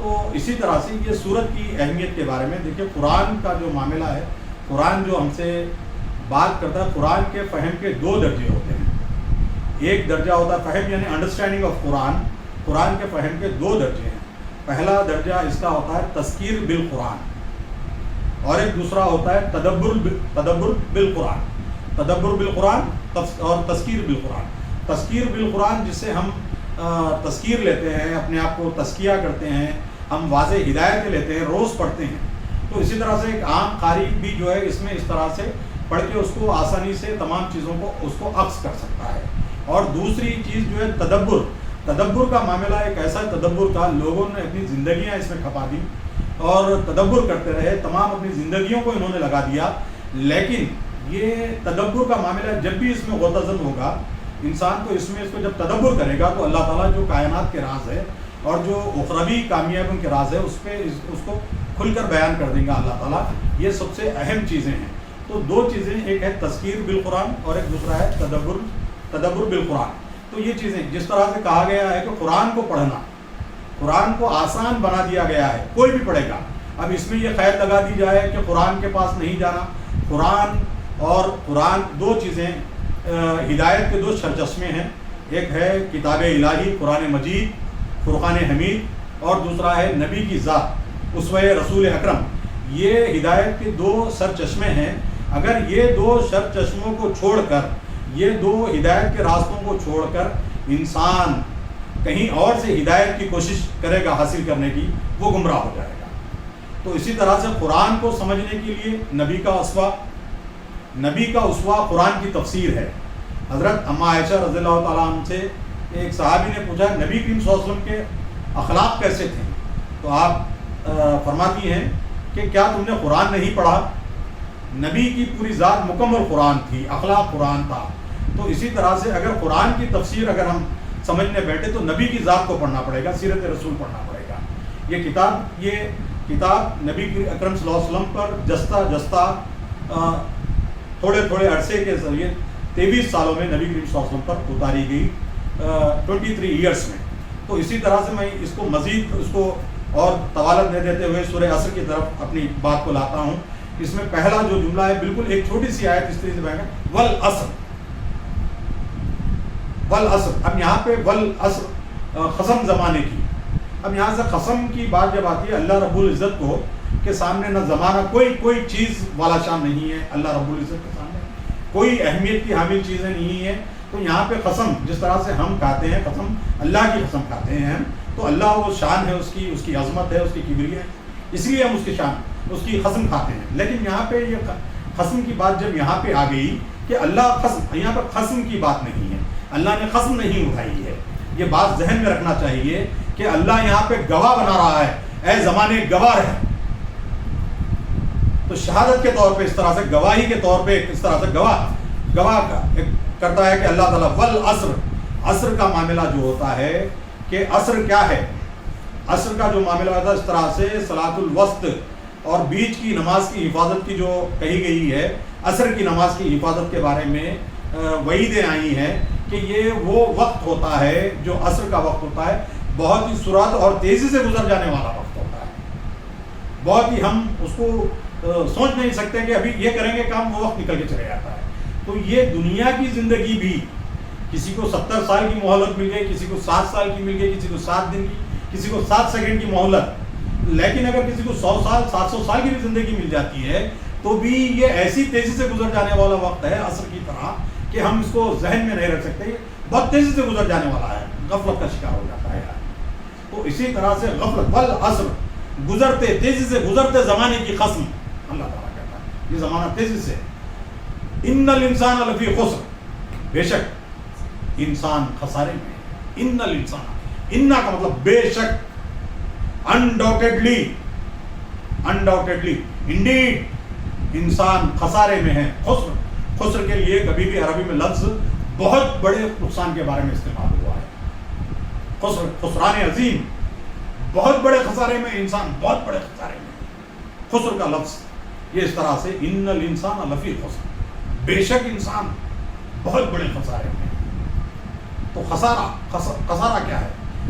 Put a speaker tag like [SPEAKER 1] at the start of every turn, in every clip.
[SPEAKER 1] تو اسی طرح سے یہ سورت کی اہمیت کے بارے میں دیکھیے، قرآن کا جو معاملہ ہے، قرآن جو ہم سے بات کرتا ہے، قرآن کے فہم کے دو درجے ہوتے ہیں۔ ایک درجہ ہوتا ہے فہم یعنی انڈرسٹینڈنگ آف قرآن، قرآن کے فہم کے دو درجے ہیں۔ پہلا درجہ اس کا ہوتا ہے تذکیر بالقرآن، اور ایک دوسرا ہوتا ہے تدبر بالقرآن، تدبر بالقرآن اور تذکیر بالقرآن۔ تذکیر بالقرآن جس سے ہم تذکیر لیتے ہیں، اپنے آپ کو تزکیہ کرتے ہیں، ہم واضح ہدایتیں لیتے ہیں، روز پڑھتے ہیں۔ تو اسی طرح سے ایک عام قاری بھی جو ہے اس میں اس طرح سے پڑھ کے اس کو آسانی سے تمام چیزوں کو اس کو عکس کر سکتا ہے۔ اور دوسری چیز جو ہے تدبر، تدبر کا معاملہ ایک ایسا تدبر کا لوگوں نے اپنی زندگیاں اس میں کھپا دی اور تدبر کرتے رہے، تمام اپنی زندگیوں کو انہوں نے لگا دیا۔ لیکن یہ تدبر کا معاملہ جب بھی اس میں غوطہ ہوگا، انسان کو اس کو جب تدبر کرے گا تو اللہ تعالیٰ جو کائنات کے راز ہے اور جو اخروی کامیابیوں کے راز ہے اس کو کھل کر بیان کر دیں گا اللہ تعالیٰ۔ یہ سب سے اہم چیزیں ہیں۔ تو دو چیزیں، ایک ہے تذکیر بالقرآن اور ایک دوسرا ہے تدبر بالقرآن۔ تو یہ چیزیں جس طرح سے کہا گیا ہے کہ قرآن کو پڑھنا، قرآن کو آسان بنا دیا گیا ہے، کوئی بھی پڑھے گا۔ اب اس میں یہ قید لگا دی جائے کہ قرآن کے پاس نہیں جانا۔ قرآن دو چیزیں، ہدایت کے دو سرچشمے ہیں، ایک ہے کتاب الہی قرآن مجید فرقان حمید، اور دوسرا ہے نبی کی ذات اسوہ رسول اکرم۔ یہ ہدایت کے دو سرچشمے ہیں۔ اگر یہ دو سرچشموں کو چھوڑ کر، یہ دو ہدایت کے راستوں کو چھوڑ کر انسان کہیں اور سے ہدایت کی کوشش کرے گا حاصل کرنے کی، وہ گمراہ ہو جائے گا۔ تو اسی طرح سے قرآن کو سمجھنے کے لیے نبی کا اسوہ قرآن کی تفسیر ہے۔ حضرت اماں عائشہ رضی اللہ تعالیٰ عنہ سے ایک صحابی نے پوچھا نبی کریم صلی اللہ علیہ وسلم کے اخلاق کیسے تھے؟ تو آپ فرماتی ہیں کہ کیا تم نے قرآن نہیں پڑھا؟ نبی کی پوری ذات مکمل قرآن تھی، اخلاق قرآن تھا۔ تو اسی طرح سے اگر قرآن کی تفسیر اگر ہم سمجھنے بیٹھے تو نبی کی ذات کو پڑھنا پڑے گا، سیرت رسول پڑھنا پڑے گا۔ یہ کتاب نبی اکرم صلی اللہ علیہ وسلم پر جستہ تھوڑے عرصے کے ذریعے 23 سالوں میں نبی کریم صلی اللہ علیہ وسلم پر اتاری گئی، 23 ایئرس میں۔ تو اسی طرح سے میں اس کو مزید اور طوالت نہ دیتے ہوئے سورہ عصر کی طرف اپنی بات کو لاتا ہوں۔ اس میں پہلا جو جملہ ہے بالکل ایک چھوٹی سی آیت اس طرح سے بیان ہے، والعصر۔ اب یہاں پہ والعصر قسم زمانے کی، اب یہاں سے قسم کی بات جب آتی ہے اللہ رب العزت کو کے سامنے نہ زمانہ کوئی چیز والا شان نہیں ہے، اللہ رب العزت کے سامنے کوئی اہمیت کی حامل چیزیں نہیں ہیں۔ تو یہاں پہ قسم جس طرح سے ہم کھاتے ہیں، قسم اللہ کی قسم کھاتے ہیں ہم، تو اللہ وہ شان ہے اس کی عظمت ہے، اس کی کبریاء ہے، اس لیے ہم اس کی قسم کھاتے ہیں۔ لیکن یہاں پہ یہ قسم کی بات جب یہاں پہ آ گئی کہ اللہ قسم، یہاں پر قسم کی بات نہیں ہے، اللہ نے قسم نہیں اٹھائی ہے۔ یہ بات ذہن میں رکھنا چاہیے کہ اللہ یہاں پہ گواہ بنا رہا ہے، اے زمانے گواہ ہے۔ تو شہادت کے طور پہ اس طرح سے، گواہی کے طور پہ اس طرح سے گواہ کرتا ہے کہ اللہ تعالیٰ والعصر، عصر کا معاملہ جو ہوتا ہے کہ عصر کیا ہے، عصر کا جو معاملہ ہوتا ہے اس طرح سے صلاۃ الوسط اور بیچ کی نماز کی حفاظت کی جو کہی گئی ہے، عصر کی نماز کی حفاظت کے بارے میں وعیدیں آئی ہیں کہ یہ وہ وقت ہوتا ہے جو عصر کا وقت ہوتا ہے، بہت ہی سرعت اور تیزی سے گزر جانے والا وقت ہوتا ہے، بہت ہی ہم اس کو سوچ نہیں سکتے کہ ابھی یہ کریں گے کام، وہ وقت نکل کے چلے جاتا ہے۔ تو یہ دنیا کی زندگی بھی کسی کو 70 سال کی مہلت مل گئی، کسی کو 7 سال کی مل گئی، کسی کو 7 دن کی، کسی کو 7 سیکنڈ کی مہلت، لیکن اگر کسی کو 100 سال 700 سال کی بھی زندگی مل جاتی ہے تو بھی یہ ایسی تیزی سے گزر جانے والا وقت ہے عصر کی طرح کہ ہم اس کو ذہن میں نہیں رکھ سکتے، بہت تیزی سے گزر جانے والا ہے، غفلت کا شکار ہو جاتا ہے۔ تو اسی طرح سے غفلت والعصر، گزرتے تیزی سے گزرتے زمانے کی قسم اللہ تعالیٰ کہتا ہے، یہ زمانہ تیزی سے، ان الانسان لفی خسر، بے شک انسان خسارے میں ہے۔ ان الانسان، ان کا مطلب بے شک، انڈاؤٹیڈلی، انڈیڈ انسان خسارے میں ہے۔ خسر کے لیے کبھی بھی عربی میں لفظ بہت بڑے نقصان کے بارے میں استعمال ہوا ہے، خسران عظیم، بہت بڑے خسارے میں انسان، بہت بڑے خسارے میں، خسر کا لفظ یہ اس طرح سے، ان الانسان لفی خسر، بے شک انسان بہت بڑے خسارے میں۔ تو خسارہ کیا ہے؟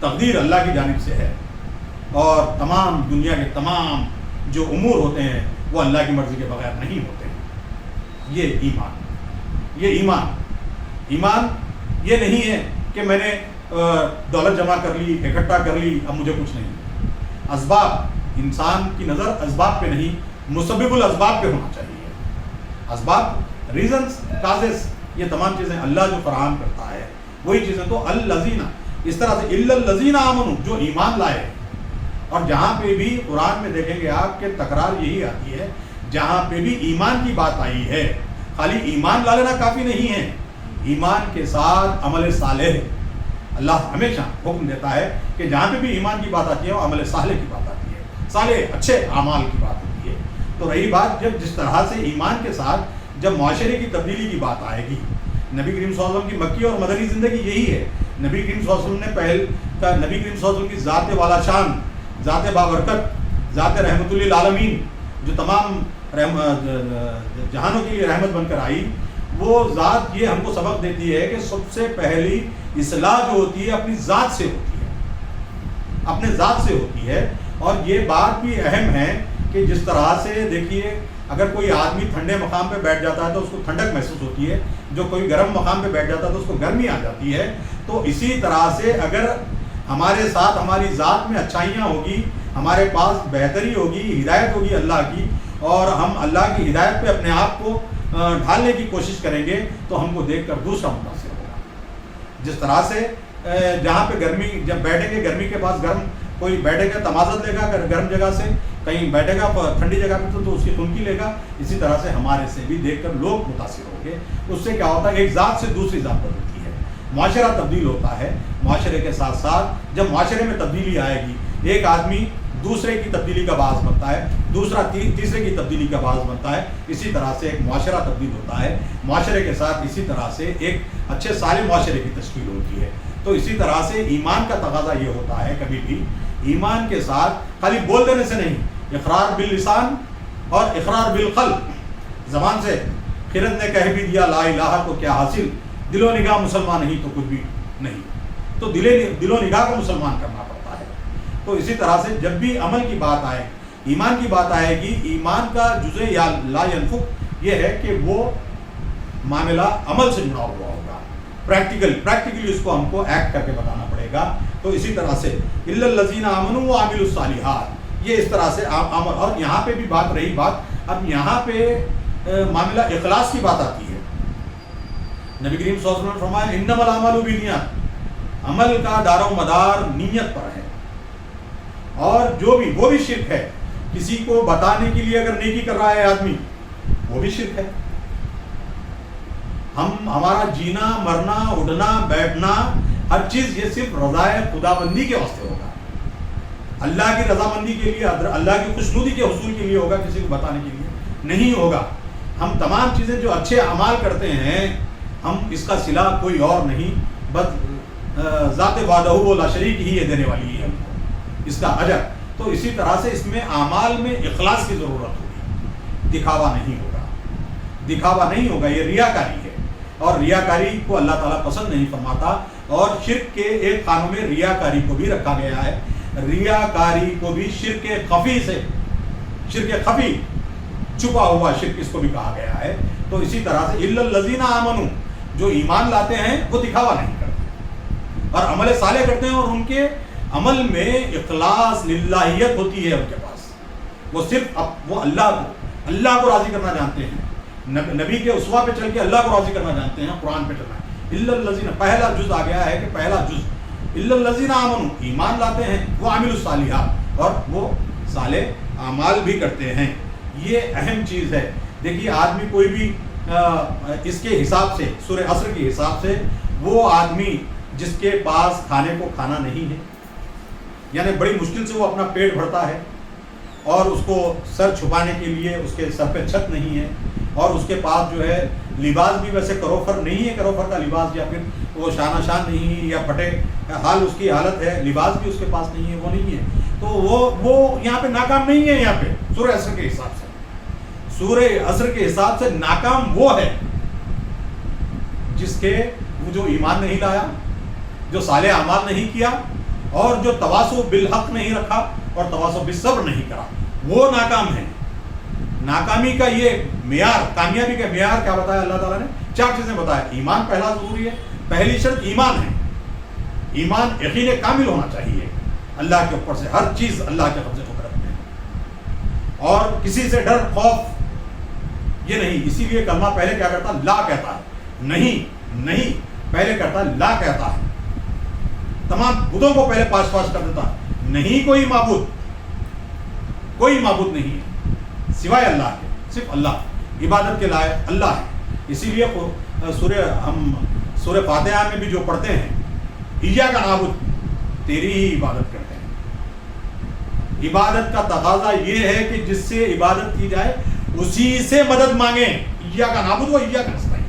[SPEAKER 1] تقدیر اللہ کی جانب سے ہے، اور تمام دنیا کے تمام جو امور ہوتے ہیں وہ اللہ کی مرضی کے بغیر نہیں ہوتے ہیں۔ یہ ایمان یہ نہیں ہے کہ میں نے دولت جمع کر لی، اکٹھا کر لی، اب مجھے کچھ نہیں۔ اسباب، انسان کی نظر اسباب پہ نہیں، مسبب الاسباب پہ ہونا چاہیے۔ اسباب، ریزنز، کازز، یہ تمام چیزیں اللہ جو فراہم کرتا ہے وہی چیزیں۔ تو الذین، اس طرح سے الا الذین آمنوا، جو ایمان لائے۔ اور جہاں پہ بھی قرآن میں دیکھیں گے آپ کہ تکرار یہی آتی ہے، جہاں پہ بھی ایمان کی بات آئی ہے، خالی ایمان لا لینا کافی نہیں ہے، ایمان کے ساتھ عمل صالح اللہ ہمیشہ حکم دیتا ہے کہ جہاں پہ بھی ایمان کی بات آتی ہے وہ عمل صالح کی بات آتی ہے، صالح اچھے اعمال کی بات ہوتی ہے۔ تو رہی بات جس طرح سے ایمان کے ساتھ جب معاشرے کی تبدیلی کی بات آئے گی، نبی کریم صلی اللہ علیہ وسلم کی مکی اور مدنی زندگی یہی ہے۔ نبی کریم صلی اللہ علیہ وسلم نے نبی کریم صلی اللہ علیہ وسلم کی ذات والا شان، ذات بابرکت، ذات رحمت للعالمین، جو تمام جہانوں کی رحمت بن کر آئی، وہ ذات یہ ہم کو سبق دیتی ہے کہ سب سے پہلی اصلاح جو ہوتی ہے اپنی ذات سے ہوتی ہے، اپنے ذات سے ہوتی ہے۔ اور یہ بات بھی اہم ہے کہ جس طرح سے دیکھیے، اگر کوئی آدمی ٹھنڈے مقام پہ بیٹھ جاتا ہے تو اس کو ٹھنڈک محسوس ہوتی ہے، جو کوئی گرم مقام پہ بیٹھ جاتا ہے تو اس کو گرمی آ جاتی ہے۔ تو اسی طرح سے اگر ہمارے ساتھ ہماری ذات میں اچھائیاں ہوگی، ہمارے پاس بہتری ہوگی، ہدایت ہوگی اللہ کی، اور ہم اللہ کی ہدایت پہ اپنے آپ کو ڈھالنے کی کوشش کریں گے تو ہم کو دیکھ کر دوسرا متاثر ہوگا۔ جس طرح سے جہاں پہ گرمی، جب بیٹھیں گے گرمی کے پاس، گرم کوئی بیٹھے گا تمازت لے گا گرم جگہ سے، کہیں بیٹھے گا ٹھنڈی جگہ پہ تو اس کی خنکی لے گا۔ اسی طرح سے ہمارے سے بھی دیکھ کر لوگ متاثر ہوں گے۔ اس سے کیا ہوتا ہے، ایک ذات سے دوسری ذات بدلتی ہے، معاشرہ تبدیل ہوتا ہے۔ معاشرے کے ساتھ ساتھ جب معاشرے میں تبدیلی آئے گی، ایک آدمی دوسرے کی تبدیلی کا باعث بنتا ہے، دوسرا تیسرے کی تبدیلی کا باعث بنتا ہے۔ اسی طرح سے ایک معاشرہ تبدیل ہوتا ہے، معاشرے کے ساتھ اسی طرح سے ایک اچھے صالح معاشرے کی تشکیل ہوتی ہے۔ تو اسی طرح سے ایمان کا تقاضا یہ ہوتا ہے، کبھی بھی ایمان کے ساتھ خالی بول دینے سے نہیں، اقرار باللسان اور اقرار بالقلب، زبان سے خرد نے کہہ بھی دیا لا الہ تو کیا حاصل، دل و نگاہ مسلمان نہیں تو کچھ بھی نہیں۔ تو دل و نگاہ کو مسلمان کرنا پڑتا ہے۔ تو اسی طرح سے جب بھی عمل کی بات آئے، ایمان کی بات آئے گی، ایمان کا جزء یا لا ينفق یہ ہے کہ وہ معاملہ عمل سے جڑا ہوا ہوگا، پریکٹیکلی اس کو ہم کو ایکٹ کر کے بتانا پڑے گا۔ تو اسی طرح سے الا الذین آمنوا وعملوا الصالحات، یہ اس طرح سے عمل۔ اور یہاں پہ بھی بات رہی بات، اب یہاں پہ معاملہ اخلاص کی بات آتی ہے۔ نبی کریم صلی اللہ علیہ وسلم نے فرمایا انما الاعمال بالنیات، عمل کا دار و مدار نیت پر ہے۔ اور جو بھی وہ بھی شرک ہے، کسی کو بتانے کے لیے اگر نیکی کر رہا ہے آدمی، وہ بھی شرک ہے۔ ہمارا جینا، مرنا، اٹھنا، بیٹھنا، ہر چیز یہ صرف رضائے خداوندی کے واسطے ہوگا، اللہ کی رضامندی کے لیے، اللہ کی خوشنودی کے حصول کے لیے ہوگا، کسی کو بتانے کے لیے نہیں ہوگا۔ ہم تمام چیزیں جو اچھے اعمال کرتے ہیں، ہم اس کا صلہ کوئی اور نہیں، بس ذات وحدہ لا شریک ہی یہ دینے والی ہے ہم کو اس کا اجر۔ تو اسی طرح سے اس میں اعمال میں اخلاص کی ضرورت ہوگی، دکھاوا نہیں ہوگا، یہ ریاکاری ہے، اور ریاکاری کو اللہ تعالیٰ پسند نہیں فرماتا۔ اور شرک کے ایک قانون میں ریاکاری کو بھی رکھا گیا ہے، ریاکاری کو بھی شرک خفی سے، شرک خفی، چھپا ہوا شرک اس کو بھی کہا گیا ہے۔ تو اسی طرح سے الا الذین آمنوا، جو ایمان لاتے ہیں وہ دکھاوا نہیں کرتے اور عمل صالح کرتے ہیں، اور ان کے عمل میں اخلاص للہیت ہوتی ہے ان کے پاس، وہ صرف وہ اللہ کو راضی کرنا جانتے ہیں، نبی کے اسوا پہ چل کے اللہ کو راضی کرنا جانتے ہیں، قرآن پہ چلنا ہے۔ الا الذین، پہلا جز آ گیا ہے کہ پہلا جز الا الذین آمنوا، ایمان لاتے ہیں، وہ عامل الصالحات، اور وہ صالح اعمال بھی کرتے ہیں۔ یہ اہم چیز ہے۔ دیکھیے آدمی کوئی بھی اس کے حساب سے، سورہ عصر کے حساب سے، وہ آدمی جس کے پاس کھانے کو کھانا نہیں ہے، یعنی بڑی مشکل سے وہ اپنا پیٹ بھرتا ہے، اور اس کو سر چھپانے کے لیے اس کے سر پہ چھت نہیں ہے، اور اس کے پاس جو ہے لباس بھی ویسے کروفر نہیں ہے، کروفر کا لباس، یا پھر وہ شانہ شان نہیں ہے، یا پھٹے حال اس کی حالت ہے، لباس بھی اس کے پاس نہیں ہے، وہ نہیں ہے، تو وہ یہاں پہ ناکام نہیں ہے۔ یہاں پہ سورہ عصر کے حساب سے، سورہ عصر کے حساب سے ناکام وہ ہے جس کے جو ایمان نہیں لایا، جو صالح اعمال نہیں کیا، اور جو تواصو بالحق نہیں رکھا اور تواصو بالصبر نہیں کرا وہ ناکام ہے. ناکامی کا یہ معیار، کامیابی کا معیار کیا بتایا اللہ تعالیٰ نے؟ 4 چیزیں بتایا. ایمان پہلا ضروری ہے، پہلی شرط ایمان ہے. ایمان یقین کامل ہونا چاہیے اللہ کے اوپر سے، ہر چیز اللہ کے قبضے کو رکھتے ہیں اور کسی سے ڈر خوف یہ نہیں. اسی لیے کلمہ پہلے کیا کرتا؟ لا کہتا ہے. نہیں پہلے کرتا ہے لا کہتا ہے. تمام بتوں کو پہلے پاس کر دیتا ہے. نہیں کوئی معبود نہیں ہے سوائے اللہ کے، صرف اللہ عبادت کے لائق اللہ ہے. اسی لیے ہم سورہ فاتحہ میں بھی جو پڑھتے ہیں ایاک نعبد، تیری ہی عبادت کرتے ہیں. عبادت کا تقاضا یہ ہے کہ جس سے عبادت کی جائے اسی سے مدد مانگیں. ایاک نعبد و ایاک نستعین،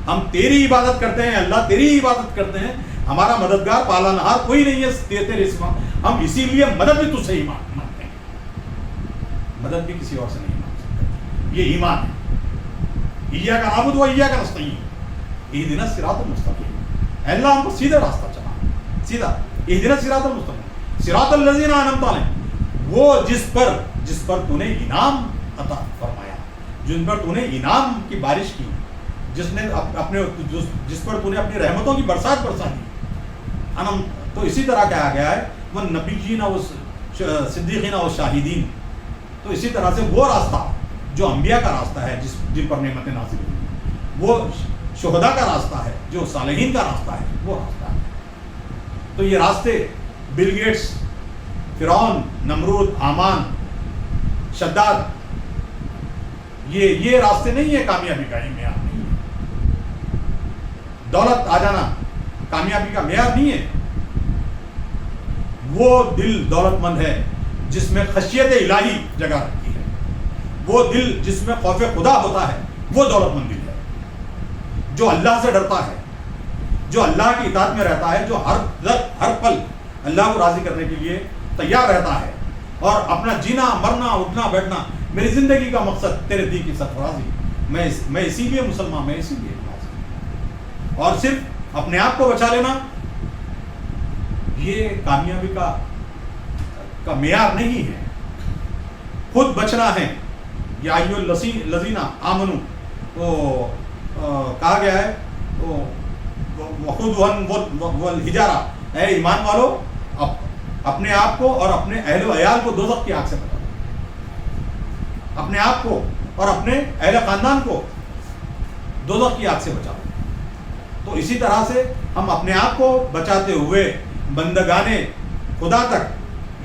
[SPEAKER 1] ہم تیری عبادت کرتے ہیں اللہ، تیری ہی عبادت کرتے ہیں. ہمارا مددگار پالنہار کوئی نہیں ہے تیرے سوا، ہم اسی لیے مدد بھی تجھ سے ہی مانگتے ہیں، مدد بھی کسی اور سے نہیں مانگ سکتے. یہ ایمان ہے. ایاک نعبد و ایاک نستعین اہدنا الصراط المستقیم، اے اللہ ہم کو سیدھا راستہ چلا، سیدھا. اہدنا الصراط المستقیم صراط الذین انعمت علیہم، وہ جس پر تو نے انعام عطا فرمایا، جن پر تو نے انعام کی بارش کی، جس پر تو نے اپنی رحمتوں کی برسات برسا دی. تو اسی طرح کہا گیا ہے وہ نبیین و صدیقین و شاہدین. تو اسی طرح سے وہ راستہ جو انبیاء کا راستہ ہے جن پر نعمتیں نازل ہوئی، وہ شہداء کا راستہ ہے، جو صالحین کا راستہ ہے وہ راستہ ہے. تو یہ راستے بل گیٹس، فرعون، نمرود، حامان، شداد، یہ راستے نہیں ہے کامیابی کا، یہ معیار نہیں ہے. دولت آ جانا کامیابی کا معیار نہیں ہے. وہ دل دولت مند ہے جس میں خشیت الہی جگہ رکھتی ہے، وہ دل جس میں خوف خدا ہوتا ہے وہ دولت مند دل ہے. جو اللہ سے ڈرتا ہے، جو اللہ کی اطاعت میں رہتا ہے، جو ہر پل اللہ کو راضی کرنے کے لیے تیار رہتا ہے اور اپنا جینا مرنا اٹھنا بیٹھنا، میری زندگی کا مقصد تیرے دی کی سرفرازی، میں اسی لیے مسلمان، میں اسی لیے نمازی. اور صرف اپنے آپ کو بچا لینا یہ کامیابی کا معیار نہیں ہے. خود بچنا ہے. یا ایھا الذین آمنوا وہ کہا گیا ہے وقودھا والحجارہ، اے ایمان والو اپنے آپ کو اور اپنے اہل و عیال کو دوزخ کی آگ سے بچاؤ، اپنے آپ کو اور اپنے اہل خاندان کو دوزخ کی آگ سے بچاؤ. تو اسی طرح سے ہم اپنے آپ کو بچاتے ہوئے بندگان خدا تک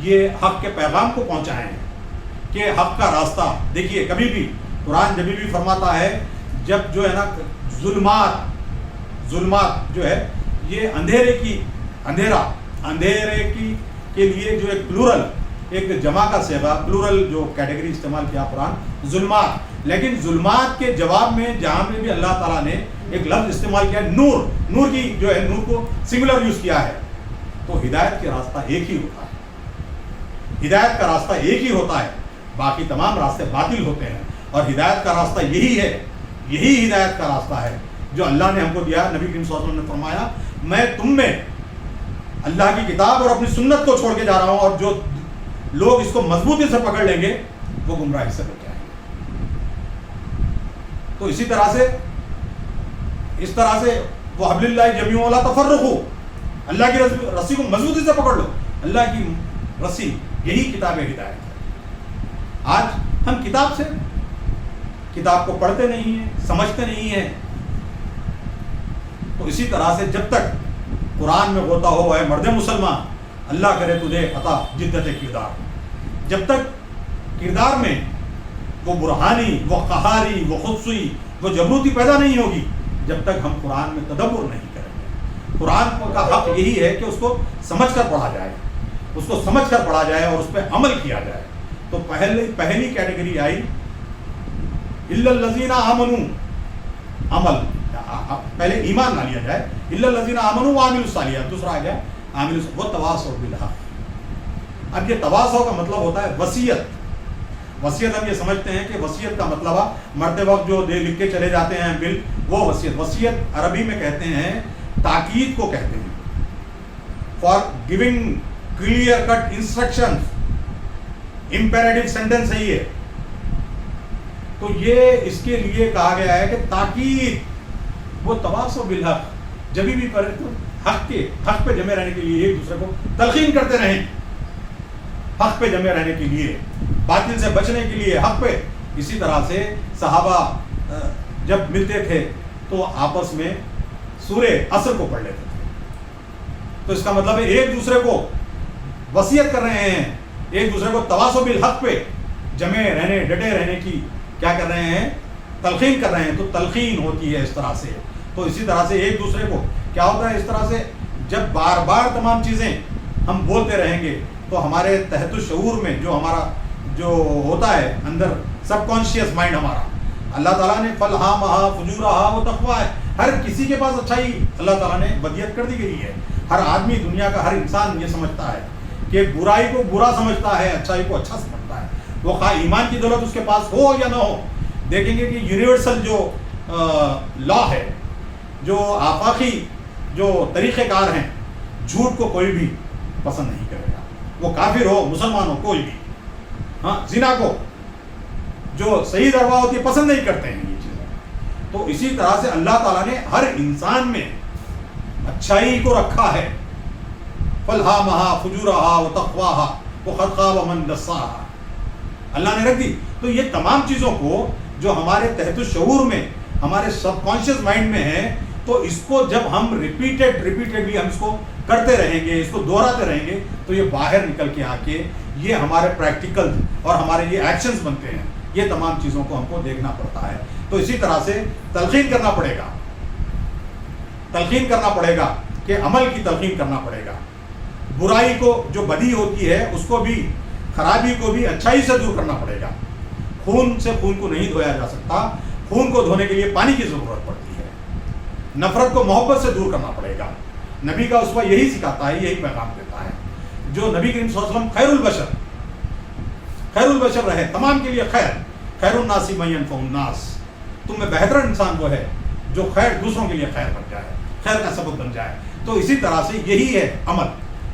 [SPEAKER 1] یہ حق کے پیغام کو پہنچائیں کہ حق کا راستہ دیکھیے. کبھی بھی قرآن جب بھی فرماتا ہے جب جو ہے نا ظلمات جو ہے یہ اندھیرے کی کے لیے جو ایک پلورل، ایک جمع کا صیغہ پلورل جو کیٹیگری استعمال کیا قرآن ظلمات، لیکن ظلمات کے جواب میں جہاں میں بھی اللہ تعالیٰ نے ایک لفظ استعمال کیا نور کی جو ہے نور کو سنگولر یوز کیا ہے. تو ہدایت کا راستہ ایک ہی ہوتا ہے، ہدایت کا راستہ ایک ہی ہوتا ہے، باقی تمام راستے باطل ہوتے ہیں. اور ہدایت کا راستہ یہی ہے، یہی ہدایت کا راستہ ہے جو اللہ نے ہم کو دیا. نبی کریم صلی اللہ علیہ وسلم نے فرمایا میں تم میں اللہ کی کتاب اور اپنی سنت کو چھوڑ کے جا رہا ہوں، اور جو لوگ اس کو مضبوطی سے پکڑ لیں گے وہ گمراہی سے بچ جائیں گے. تو اسی طرح سے وہ حبل اللہ جمیع ولا تفرقوا، اللہ کی رسی کو مضبوطی سے پکڑ لو. اللہ کی رسی یہی کتاب ہدایت ہے. آج ہم کتاب کو پڑھتے نہیں ہیں، سمجھتے نہیں ہیں. تو اسی طرح سے جب تک قرآن میں غوطہ ہو اے مرد مسلمان، اللہ کرے تجھے عطا جدت کردار. جب تک کردار میں وہ برہانی، وہ قہاری، وہ خودسوئی، وہ جبروتی پیدا نہیں ہوگی، جب تک ہم قرآن میں تدبر نہیں کریں گے. قرآن کا حق یہی ہے کہ اس کو سمجھ کر پڑھا جائے، اس کو سمجھ کر پڑھا جائے اور اس پہ عمل کیا جائے. تو پہلی کیٹیگری آئی الا الذین آمنوا، عمل پہلے ایمان نہ لیا جائے، الا الذین آمنوا وعملوا الصالحات. دوسرا آ گیا وتواصوا بالحق. اب یہ تواصو کا مطلب ہوتا ہے وصیت. وصیت ہم یہ سمجھتے ہیں کہ وصیت کا مطلب مرتے وقت جو لکھ کے چلے جاتے ہیں بل، وہ وصیت. وصیت عربی میں کہتے ہیں تاکید کو کہتے ہیں. for giving clear cut instructions, imperative sentence ہے یہ. تو یہ اس کے لیے کہا گیا ہے کہ تاکید وہ تواصو بالحق، جب بھی پڑھے تو حق پہ جمے رہنے کے لیے ایک دوسرے کو تلقین کرتے رہیں، حق پہ جمے رہنے کے لیے، باطل سے بچنے کے لیے حق پہ. اسی طرح سے صحابہ جب ملتے تھے تو آپس میں سورہ عصر کو پڑھ لیتے تھے. تو اس کا مطلب ہے ایک دوسرے کو وصیت کر رہے ہیں، ایک دوسرے کو تواصو بالحق پہ جمے رہنے، ڈٹے رہنے کی کیا کر رہے ہیں؟ تلقین کر رہے ہیں. تو تلقین ہوتی ہے اس طرح سے. تو اسی طرح سے ایک دوسرے کو کیا ہوتا ہے اس طرح سے جب بار بار تمام چیزیں ہم بولتے رہیں گے تو ہمارے تحت الشعور میں جو ہمارا جو ہوتا ہے اندر سب کانشیس مائنڈ ہمارا، اللہ تعالیٰ نے فلہمہا فجورہا و تقویٰ ہے. ہر کسی کے پاس اچھائی اللہ تعالیٰ نے بدیت کر دی گئی ہے. ہر آدمی، دنیا کا ہر انسان یہ سمجھتا ہے کہ برائی کو برا سمجھتا ہے، اچھائی کو اچھا سمجھتا ہے. وہ خواہ ایمان کی دولت اس کے پاس ہو یا نہ ہو. دیکھیں گے کہ یونیورسل جو لا ہے، جو آفاقی جو طریقہ کار ہیں، جھوٹ کو کوئی بھی پسند نہیں کرے گا، وہ کافر ہو مسلمان ہو کوئی بھی. ہاں، زنا کو جو صحیح دروا ہوتی ہے پسند نہیں کرتے ہیں یہ چیزیں. تو اسی طرح سے اللہ تعالیٰ نے ہر انسان میں اچھائی کو رکھا ہے. فلہمہا فجورہا و تقواہا وقد خاب من دساہا، اللہ نے رکھ دی. تو یہ تمام چیزوں کو جو ہمارے تحت الشعور میں، ہمارے سب کانشیس مائنڈ میں ہے، تو اس کو جب ہم ریپیٹڈلی ہم اس کو کرتے رہیں گے، اس کو دہراتے رہیں گے، تو یہ باہر نکل کے آ کے یہ ہمارے پریکٹیکل اور ہمارے یہ ایکشنز بنتے ہیں. یہ تمام چیزوں کو ہم کو دیکھنا پڑتا ہے. تو اسی طرح سے تلقین کرنا پڑے گا، تلقین کرنا پڑے گا کہ عمل کی تلقین کرنا پڑے گا. برائی کو جو بدی ہوتی ہے اس کو بھی، خرابی کو بھی اچھائی سے دور کرنا پڑے گا. خون سے خون کو نہیں دھویا جا سکتا، خون کو دھونے کے لیے پانی کی ضرورت پڑتی ہے. نفرت کو محبت سے دور کرنا پڑے گا. نبی کا اسوہ یہی سکھاتا ہے، یہی پیغام دیتا ہے. جو نبی کریم صلی اللہ علیہ وسلم خیر البشر رہے، تمام کے لیے خیر الناس من ينفع الناس. تم میں بہتر انسان وہ ہے جو خیر دوسروں کے لیے خیر بن جائے، خیر کا سبب بن جائے. تو اسی طرح سے یہی ہے عمل،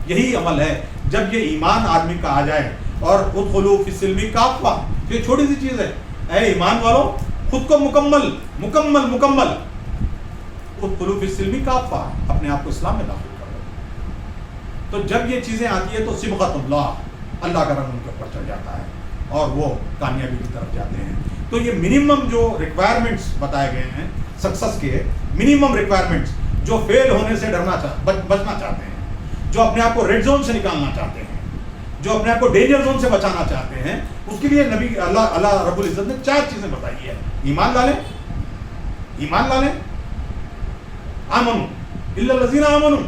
[SPEAKER 1] یہی عمل ہے. جب یہ ایمان آدمی کا آ جائے اور ادخلوا فی السلم کافہ، یہ چھوٹی سی چیز ہے، اے ایمان والو خود کو مکمل ادخلوا فی السلم کافہ، اپنے آپ کو اسلام میں داخل کرو. تو جب یہ چیزیں آتی ہے تو صبغۃ اللہ کا رنگ ان کے اوپر چڑھ جاتا ہے اور وہ کامیابی کی طرف جاتے ہیں. تو یہ منیمم جو ریکوائرمنٹس بتائے گئے ہیں سکسس کے، منیمم ریکوائرمنٹس جو فیل ہونے سے بچنا چاہتے ہیں، جو اپنے آپ کو ریڈ زون سے نکالنا چاہتے ہیں، جو اپنے آپ کو ڈینجر زون سے بچانا چاہتے ہیں، اس کے لیے نبی اللہ رب العزت نے 4 چیزیں بتائی ہے. ایمان لا لیں آمنوا الا الذین آمنوا،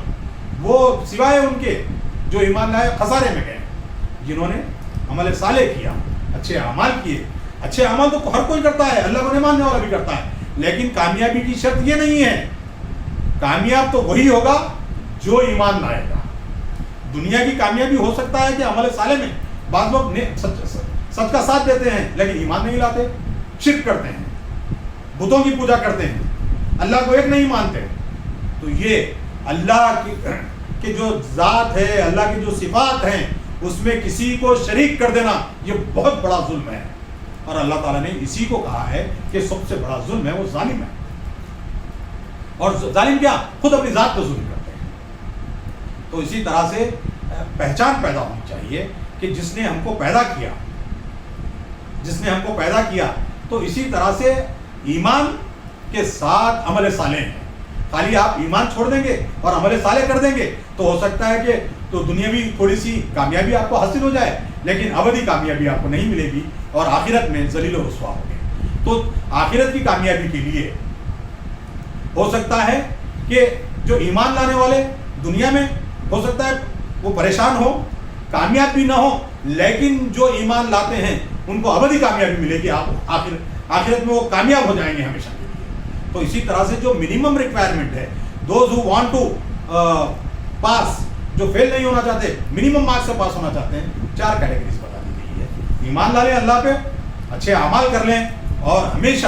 [SPEAKER 1] وہ سوائے ان کے جو ایمان لائے خسارے میں گئے، جنہوں نے عمل صالح کیا، اچھے اعمال کیے. اچھے اعمال تو ہر کوئی کرتا ہے، اللہ کو نہیں ماننے والا بھی کرتا ہے، لیکن کامیابی کی شرط یہ نہیں ہے. کامیاب تو وہی ہوگا جو ایمان لائے گا. دنیا کی کامیابی ہو سکتا ہے کہ عمل صالح میں بعض لوگ سچ کا ساتھ دیتے ہیں لیکن ایمان نہیں لاتے، شرک کرتے ہیں، بتوں کی پوجا کرتے ہیں، اللہ کو ایک نہیں مانتے. تو یہ اللہ کی جو ذات ہے، اللہ کی جو صفات ہیں، اس میں کسی کو شریک کر دینا یہ بہت بڑا ظلم ہے. اور اللہ تعالیٰ نے اسی کو کہا ہے کہ سب سے بڑا ظلم ہے وہ ظالم ہے. اور ظالم کیا؟ خود اپنی ذات کو ظلم کرتے ہیں. تو اسی طرح سے پہچان پیدا ہونی چاہیے کہ جس نے ہم کو پیدا کیا، تو اسی طرح سے ایمان کے ساتھ عمل صالح ہے. خالی آپ ایمان چھوڑ دیں گے اور عمل صالح کر دیں گے تو ہو سکتا ہے کہ تو دنیاوی تھوڑی سی کامیابی آپ کو حاصل ہو جائے، لیکن ابدی کامیابی آپ کو نہیں ملے گی اور آخرت میں ذلیل و رسوا ہو گے. تو آخرت کی کامیابی کے لیے ہو سکتا ہے کہ جو ایمان لانے والے دنیا میں ہو سکتا ہے وہ پریشان ہو، کامیاب بھی نہ ہو، لیکن جو ایمان لاتے ہیں ان کو ابدی کامیابی ملے گی. آپ آخرت میں وہ کامیاب ہو جائیں گے ہمیشہ کے لیے. تو اسی طرح سے جو منیمم ریکوائرمنٹ ہے، those who want to pass, جو فیل نہیں ہونا چاہتے، منیمم مارکس سے پاس ہونا چاہتے ہیں، 4 کیٹیگریز بتا دی گئی ہے. ایمان لا لیں اللہ پہ، اچھے اعمال کر لیں اور ہمیشہ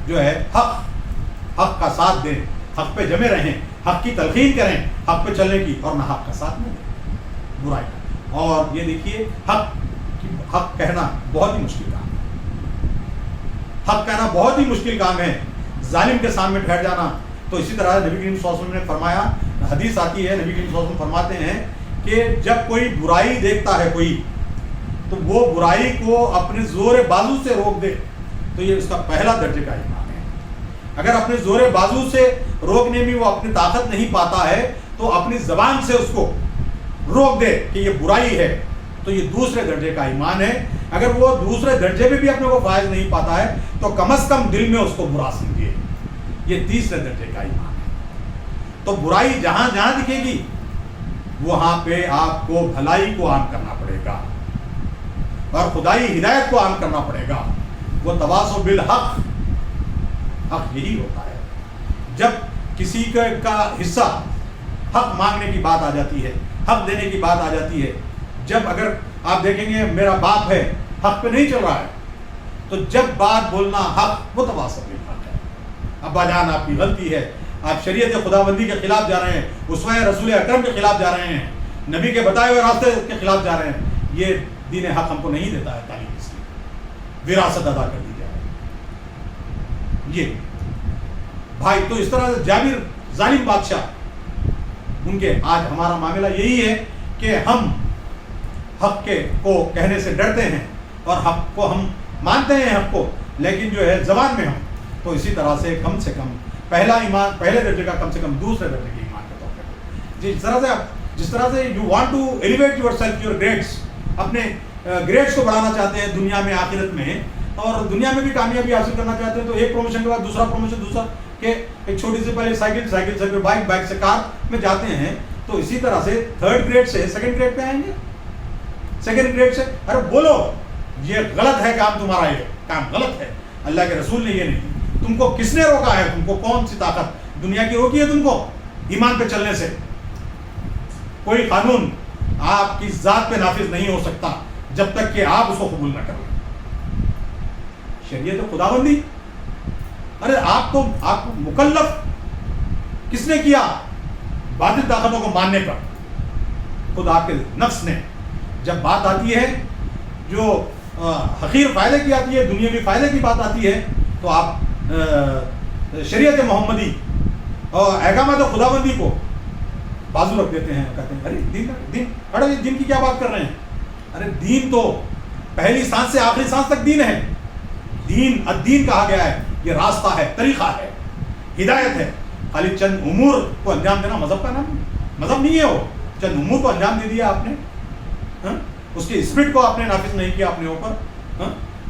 [SPEAKER 1] جو ہے حق کا ساتھ دیں، حق پہ جمے رہیں، حق کی تلقین کریں. حق پہ چلنے کی اور نہ حق کا ساتھ نہیں دینے برائی کا. اور یہ دیکھیے حق کہنا بہت ہی مشکل کام ہے. حق کہنا بہت ہی مشکل کام ہے. ظالم کے سامنے ٹھہر جانا. تو اسی طرح نبی کریم صلی اللہ علیہ وسلم نے فرمایا, حدیث آتی ہے, نبی کریم صلی اللہ علیہ وسلم فرماتے ہیں کہ جب کوئی برائی دیکھتا ہے کوئی, تو وہ برائی کو اپنے زور بازو سے روک دے, تو یہ اس کا پہلا درجے کا ایمان ہے. اگر اپنے زور بازو سے روکنے میں وہ اپنی طاقت نہیں پاتا ہے, تو اپنی زبان سے اس کو روک دے کہ یہ برائی ہے, تو یہ دوسرے درجے کا ایمان ہے. اگر وہ دوسرے درجے میں بھی اپنے کو فائز نہیں پاتا ہے, تو کم از کم دل میں اس کو برا سمجھے, یہ تیسرے درجے کا ایمان ہے. تو برائی جہاں جہاں دکھے گی وہاں پہ آپ کو بھلائی کو عام کرنا پڑے گا اور خدائی ہدایت کو عام کرنا پڑے گا. وہ تواصو بالحق, حق یہی ہوتا ہے. جب کسی کا حصہ حق مانگنے کی بات آ جاتی ہے, حق دینے کی بات آ جاتی ہے, جب اگر آپ دیکھیں گے میرا باپ ہے حق پہ نہیں چل رہا ہے, تو جب بات بولنا حق, وہ تواصو بالحق ہے. ابا جان آپ کی غلطی ہے, آپ شریعت خداوندی کے خلاف جا رہے ہیں, اسوہ رسول اکرم کے خلاف جا رہے ہیں, نبی کے بتائے ہوئے راستے کے خلاف جا رہے ہیں, یہ دین حق ہم کو نہیں دیتا ہے تعلیم, اس کی وراثت ادا کر دی جائے. یہ بھائی تو اس طرح سے جابر ظالم بادشاہ, ان کے آج ہمارا معاملہ یہی ہے کہ ہم حق کے کو کہنے سے ڈرتے ہیں اور حق کو ہم مانتے ہیں حق کو, لیکن جو ہے زبان میں ہم, تو اسی طرح سے کم پہلا ایمان پہلے درجے کا کم سے کم دوسرے درجے کے ایمان کا توقع. جس طرح سے you want to elevate yourself, your grades, اپنے گریڈس کو بڑھانا چاہتے ہیں دنیا میں آخرت میں, اور دنیا میں بھی کامیابی حاصل کرنا چاہتے ہیں, تو ایک پروموشن کے بعد دوسرا پروموشن, دوسرا کہ ایک چھوٹی سی پہلے سائیکل سے پھر بائک سے کار میں جاتے ہیں, تو اسی طرح سے تھرڈ گریڈ سے سیکنڈ گریڈ پہ آئیں گے, سیکنڈ گریڈ سے ارے بولو یہ غلط ہے کام, تمہارا یہ کام غلط ہے, اللہ کے رسول نے یہ نہیں, تم کو کس نے روکا ہے, تم کو کون سی طاقت دنیا کی روکی ہے تم کو ایمان پہ چلنے سے. کوئی قانون آپ کی ذات پہ نافذ نہیں ہو سکتا جب تک کہ آپ اس کو قبول نہ کریں. شریعت خداوندی, ارے آپ کو مکلف کس نے کیا باطل طاقتوں کو ماننے پر؟ خود آپ کے نفس نے. جب بات آتی ہے جو حقیر فائدے کی آتی ہے, دنیاوی فائدے کی بات آتی ہے, تو آپ شریعت محمدی اور احکامات خداوندی کو بازو رکھ دیتے ہیں, کہتے ہیں ارے دین دین کی کیا بات کر رہے ہیں. ارے دین تو پہلی سانس سے آخری سانس تک دین ہے. دین الدین کہا گیا ہے, یہ راستہ ہے, طریقہ ہے, ہدایت ہے. خالی چند امور کو انجام دینا مذہب کا نام, مذہب نہیں ہے وہ. چند امور کو انجام دے دیا آپ نے, اس کی اسپرٹ کو آپ نے نافذ نہیں کیا اپنے اوپر.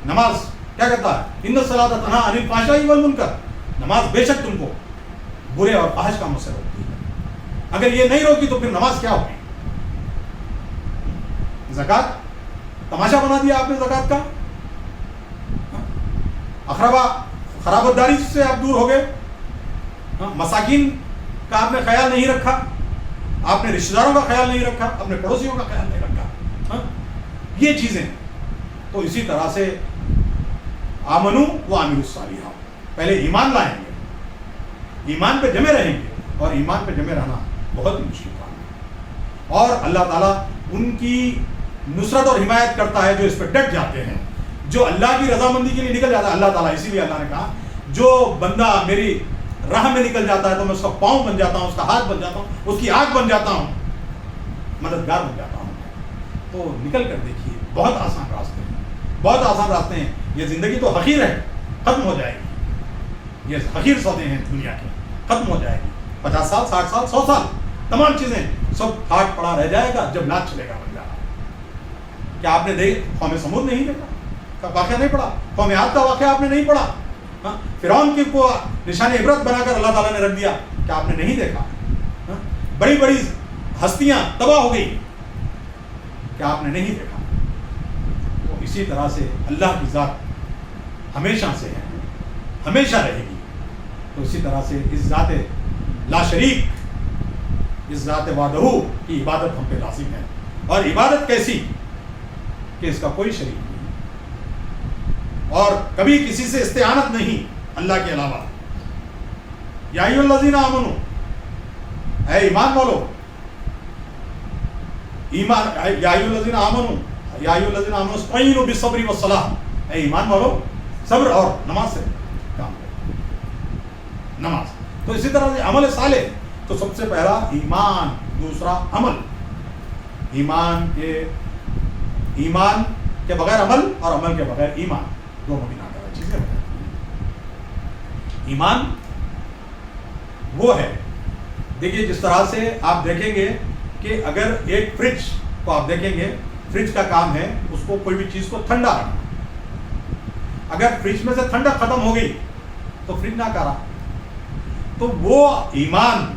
[SPEAKER 1] نماز کیا کہتا ہے, ان الصلاۃ تنہی عن الفحشاء والمنکر, نماز بے شک تم کو برے اور فاحش کاموں سے روکتی ہے. اگر یہ نہیں روکی تو پھر نماز کیا ہوگی؟ زکوٰۃ تماشا بنا دیا آپ نے زکوٰۃ کا. خرابت داری سے آپ دور ہو گئے, مساکین کا آپ نے خیال نہیں رکھا, آپ نے رشتہ داروں کا خیال نہیں رکھا, اپنے پڑوسیوں کا خیال نہیں رکھا. یہ چیزیں. تو اسی طرح سے آمنو وعملوا الصالحات, پہلے ایمان لائیں گے, ایمان پہ جمے رہیں گے, اور ایمان پہ جمے رہنا بہت ہی مشکل کام ہے. اور اللہ تعالیٰ ان کی نصرت اور حمایت کرتا ہے جو اس پہ ڈٹ جاتے ہیں, جو اللہ کی رضامندی کے لیے نکل جاتا ہے. اللہ تعالیٰ اسی لیے اللہ نے کہا جو بندہ میری راہ میں نکل جاتا ہے تو میں اس کا پاؤں بن جاتا ہوں, اس کا ہاتھ بن جاتا ہوں, اس کی آنکھ بن جاتا ہوں, مددگار بن جاتا ہوں. تو نکل کر دیکھیے, بہت آسان راستے ہیں, بہت آسان راستے ہیں. یہ زندگی تو حقیر ہے, ختم ہو جائے گی. یہ حقیر سودے ہیں دنیا کے, ختم ہو جائے گی. 50 سال 60 سال 100 سال تمام چیزیں سب ہاتھ پڑا رہ جائے گا جب ناچ چلے گا بن جائے گا. کیا آپ نے قوم سمود نہیں دیکھا, واقعہ نہیں پڑھا, قوم عاد کا واقعہ آپ نے نہیں پڑھا, فرعون کی کو نشان عبرت بنا کر اللہ تعالیٰ نے رکھ دیا, کیا آپ نے نہیں دیکھا؟ بڑی بڑی ہستیاں تباہ ہو گئی, کیا آپ نے نہیں دیکھا؟ تو اسی طرح سے اللہ کی ذات ہمیشہ سے ہے, ہمیشہ رہے گی. تو اسی طرح سے اس ذات لا شریک, اس ذات وحدہ کی عبادت ہم پہ لازم ہے. اور عبادت کیسی کہ اس کا کوئی شریک نہیں, اور کبھی کسی سے استعانت نہیں اللہ کے علاوہ. یا ایھا الذین آمنوا, اے ایمان والو، ایمان یا ایھا الذین آمنوا یا ایھا الذین آمنوا استعینوا بالصبر والصلاۃ، اے ایمان والو صبر اور نماز سے کام کرو، نماز. تو اسی طرح سے عمل صالح، تو سب سے پہلا ایمان، دوسرا عمل. ایمان کے بغیر عمل اور عمل کے بغیر ایمان، دونوں بھی ناکارہ چیزیں. ایمان وہ ہے، دیکھیے جس طرح سے آپ دیکھیں گے کہ اگر ایک فریج کو آپ دیکھیں گے، فریج کا کام ہے اس کو کوئی بھی چیز کو ٹھنڈا رکھنا. اگر فریج میں سے ٹھنڈا ختم ہو گئی تو فریج ناکارہ. تو وہ ایمان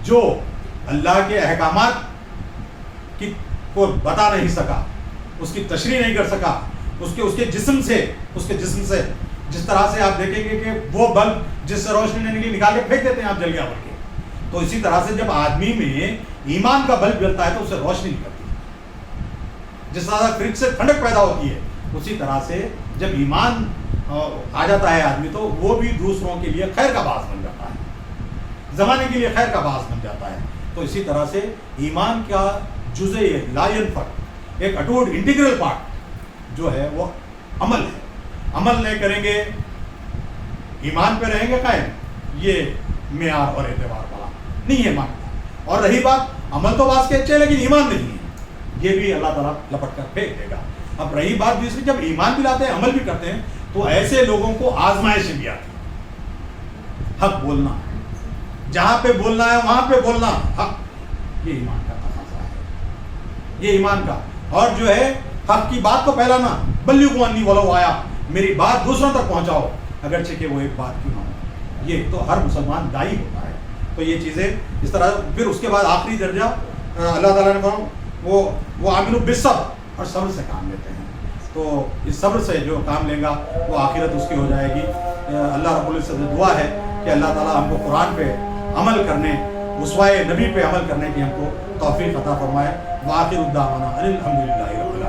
[SPEAKER 1] جو اللہ کے احکامات کی کو بتا نہیں سکا، اس کی تشریح نہیں کر سکا، اس کے جسم سے جس طرح سے آپ دیکھیں گے کہ وہ بلب جس سے روشنی نہیں نکلی نکال کے پھینک دیتے ہیں آپ جل گیا بول کے، تو اسی طرح سے جب آدمی میں ایمان کا بلب جلتا ہے تو اسے روشنی نکلتی ہے. جس طرح سے فریج سے ٹھنڈک پیدا ہوتی ہے، اسی طرح سے جب ایمان آ جاتا ہے آدمی تو وہ بھی دوسروں کے لیے خیر کا باعث بن جاتا ہے، زمانے کے لیے خیر کا باعث بن جاتا ہے. تو اسی طرح سے ایمان کا جزء لا ينفك، ایک اٹوٹ انٹیگرل پارٹ جو ہے وہ عمل ہے. عمل نہیں کریں گے، ایمان پہ رہیں گے قائم، یہ معیار اور اعتبار والا نہیں ہے مانتا. اور رہی بات عمل تو بعض کے اچھے ہیں لیکن ایمان نہیں ہے، یہ بھی اللہ تعالیٰ لپٹ کر پھینک دے گا. اب رہی بات دوسری، جب ایمان بھی لاتے ہیں عمل بھی کرتے ہیں تو ایسے لوگوں کو آزمائشیں بھی آتی ہیں. حق بولنا، جہاں پہ بولنا ہے وہاں پہ بولنا حق، یہ ایمان کا تقاضا ہے، یہ ایمان کا. اور جو ہے حق کی بات کو پھیلانا، بلغوا عنی ولو آیا، میری بات دوسروں تک پہنچاؤ اگرچہ کہ وہ ایک بات کیوں نہ ہو. یہ تو ہر مسلمان داعی ہوتا ہے. تو یہ چیزیں اس طرح. پھر اس کے بعد آخری درجہ اللہ تعالیٰ نے کہا وہ عاملوا بالصبر، اور صبر سے کام لیتے ہیں. تو اس صبر سے جو کام لے گا وہ آخرت اس کی ہو جائے گی. اللہ رب العزت سے دعا ہے کہ اللہ تعالیٰ ہم کو قرآن پہ عمل کرنے، اسوائے نبی پہ عمل کرنے کی ہم کو توفیق عطا فرمائے. وآخر دعوانا ان الحمد للہ رب العالمین.